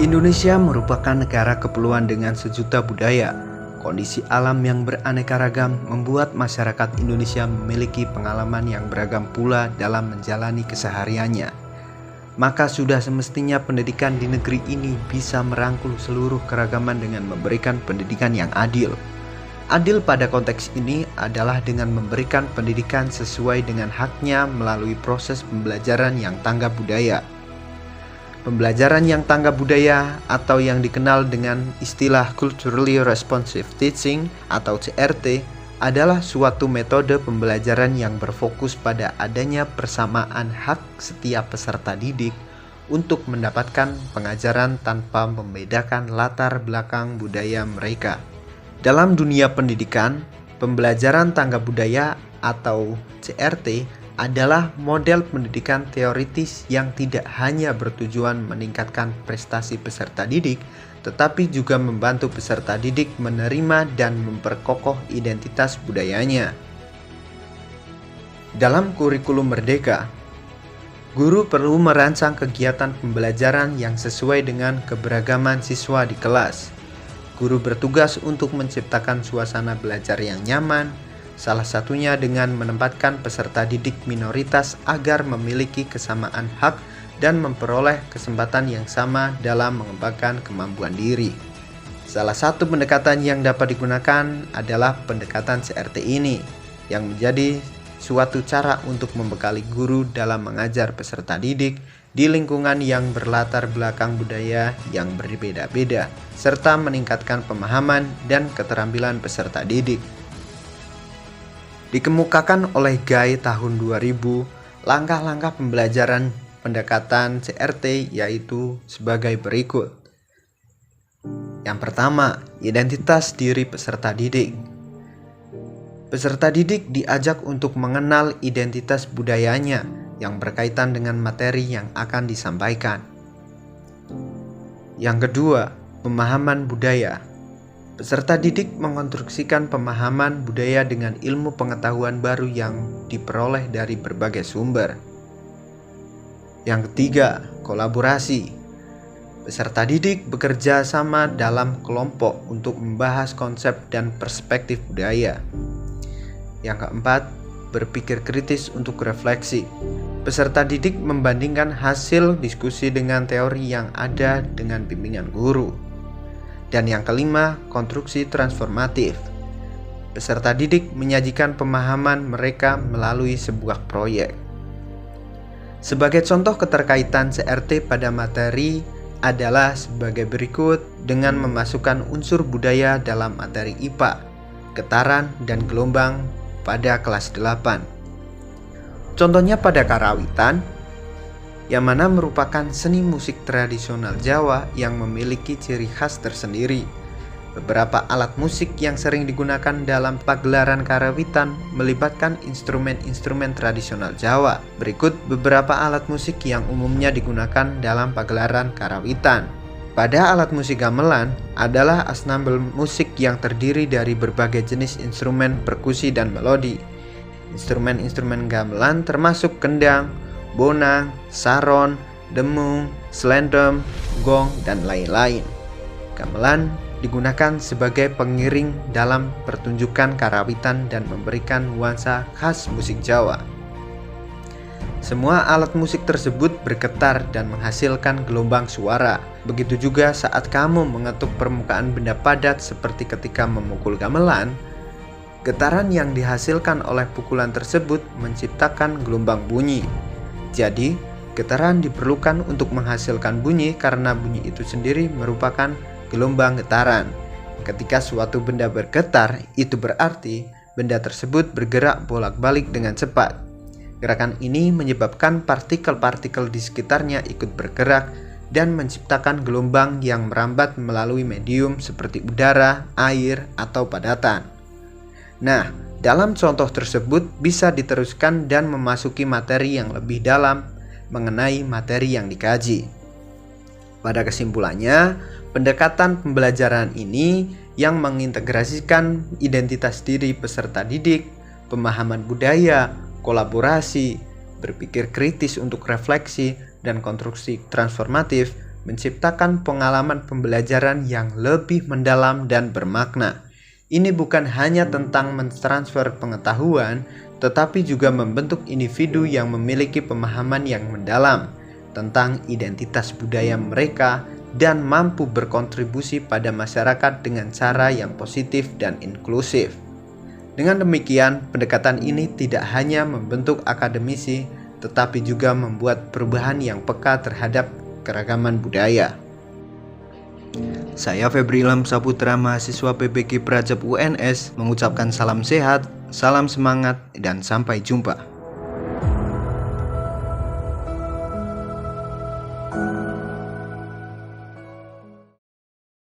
Indonesia merupakan negara kepulauan dengan sejuta budaya. Kondisi alam yang beraneka ragam membuat masyarakat Indonesia memiliki pengalaman yang beragam pula dalam menjalani kesehariannya. Maka sudah semestinya pendidikan di negeri ini bisa merangkul seluruh keragaman dengan memberikan pendidikan yang adil. Adil pada konteks ini adalah dengan memberikan pendidikan sesuai dengan haknya melalui proses pembelajaran yang tanggap budaya. Pembelajaran yang tanggap budaya atau yang dikenal dengan istilah Culturally Responsive Teaching atau CRT adalah suatu metode pembelajaran yang berfokus pada adanya persamaan hak setiap peserta didik untuk mendapatkan pengajaran tanpa membedakan latar belakang budaya mereka. Dalam dunia pendidikan, pembelajaran tanggap budaya atau CRT adalah model pendidikan teoritis yang tidak hanya bertujuan meningkatkan prestasi peserta didik, tetapi juga membantu peserta didik menerima dan memperkokoh identitas budayanya. Dalam kurikulum Merdeka, guru perlu merancang kegiatan pembelajaran yang sesuai dengan keberagaman siswa di kelas. Guru bertugas untuk menciptakan suasana belajar yang nyaman, salah satunya dengan menempatkan peserta didik minoritas agar memiliki kesamaan hak dan memperoleh kesempatan yang sama dalam mengembangkan kemampuan diri. Salah satu pendekatan yang dapat digunakan adalah pendekatan CRT ini, yang menjadi suatu cara untuk membekali guru dalam mengajar peserta didik di lingkungan yang berlatar belakang budaya yang berbeda-beda, serta meningkatkan pemahaman dan keterampilan peserta didik. Dikemukakan oleh Guy tahun 2000, langkah-langkah pembelajaran pendekatan CRT yaitu sebagai berikut. Yang pertama, identitas diri peserta didik. Peserta didik diajak untuk mengenal identitas budayanya yang berkaitan dengan materi yang akan disampaikan. Yang kedua, pemahaman budaya. Peserta didik mengonstruksikan pemahaman budaya dengan ilmu pengetahuan baru yang diperoleh dari berbagai sumber. Yang ketiga, kolaborasi. Peserta didik bekerja sama dalam kelompok untuk membahas konsep dan perspektif budaya. Yang keempat, berpikir kritis untuk refleksi. Peserta didik membandingkan hasil diskusi dengan teori yang ada dengan bimbingan guru. Dan yang kelima, konstruksi transformatif. Peserta didik menyajikan pemahaman mereka melalui sebuah proyek. Sebagai contoh keterkaitan CRT pada materi adalah sebagai berikut dengan memasukkan unsur budaya dalam materi IPA, getaran dan gelombang pada kelas 8. Contohnya pada karawitan, yang mana merupakan seni musik tradisional Jawa yang memiliki ciri khas tersendiri. Beberapa alat musik yang sering digunakan dalam pagelaran karawitan melibatkan instrumen-instrumen tradisional Jawa. Berikut beberapa alat musik yang umumnya digunakan dalam pagelaran karawitan. Pada alat musik gamelan adalah ansambel musik yang terdiri dari berbagai jenis instrumen perkusi dan melodi. Instrumen-instrumen gamelan termasuk kendang, bonang, saron, demung, slendem, gong, dan lain-lain. Gamelan digunakan sebagai pengiring dalam pertunjukan karawitan dan memberikan nuansa khas musik Jawa. Semua alat musik tersebut bergetar dan menghasilkan gelombang suara. Begitu juga saat kamu mengetuk permukaan benda padat seperti ketika memukul gamelan, getaran yang dihasilkan oleh pukulan tersebut menciptakan gelombang bunyi. Jadi, getaran diperlukan untuk menghasilkan bunyi karena bunyi itu sendiri merupakan gelombang getaran. Ketika suatu benda bergetar, itu berarti benda tersebut bergerak bolak-balik dengan cepat. Gerakan ini menyebabkan partikel-partikel di sekitarnya ikut bergerak dan menciptakan gelombang yang merambat melalui medium seperti udara, air, atau padatan. Nah, dalam contoh tersebut bisa diteruskan dan memasuki materi yang lebih dalam mengenai materi yang dikaji. Pada kesimpulannya, pendekatan pembelajaran ini yang mengintegrasikan identitas diri peserta didik, pemahaman budaya, kolaborasi, berpikir kritis untuk refleksi, dan konstruksi transformatif menciptakan pengalaman pembelajaran yang lebih mendalam dan bermakna. Ini bukan hanya tentang mentransfer pengetahuan, tetapi juga membentuk individu yang memiliki pemahaman yang mendalam tentang identitas budaya mereka dan mampu berkontribusi pada masyarakat dengan cara yang positif dan inklusif. Dengan demikian, pendekatan ini tidak hanya membentuk akademisi, tetapi juga membuat perubahan yang peka terhadap keragaman budaya. Saya Febri Ilham Saputra, mahasiswa PPG Prajab UNS, mengucapkan salam sehat, salam semangat, dan sampai jumpa.